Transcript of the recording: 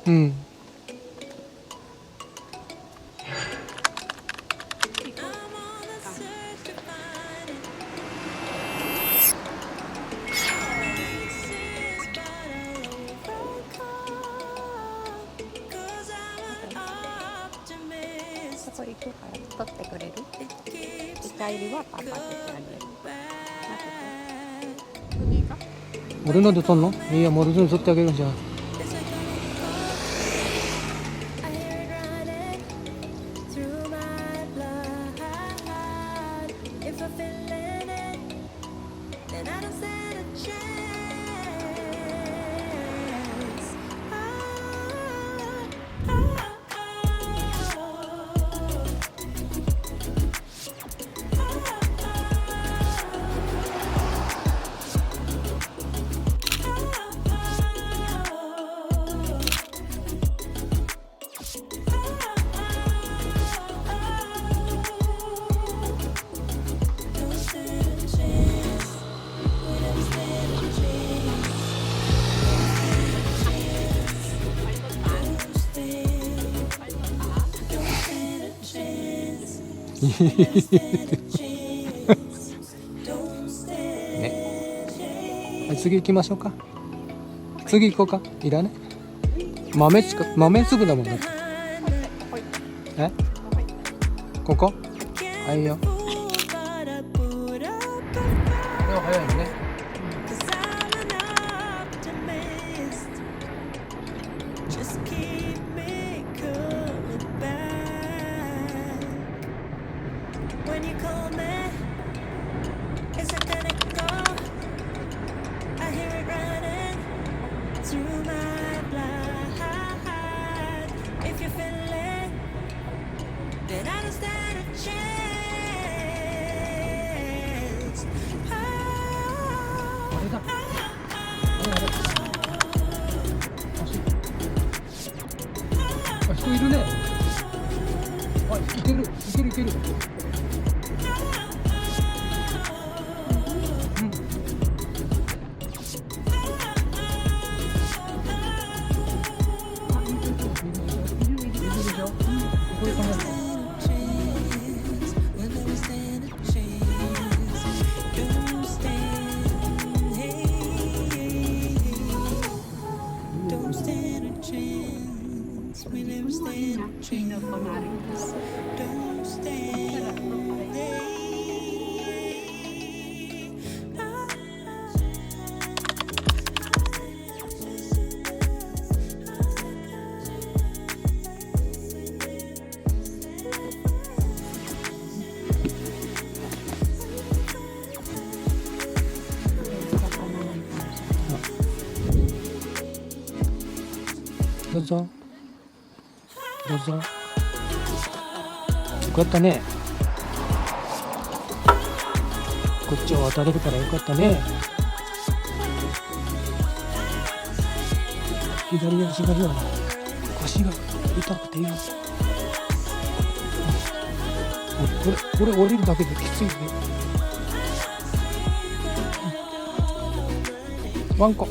うん。そこ行くから取ってくれる？下入りはパパってあげる。俺ので撮んの？いや、もう俺ので撮ってあげるじゃん。ね。はい、次行きましょうか。次行こうか。いらね。豆すぐだもんね。え？ここ？はいよ。早いね。人いるね。あ、いける。どうぞ。よかったね。こっちを渡れるからよかったね。左足がよ、腰が痛くてよ。これ降りるだけできついね。ワンコ。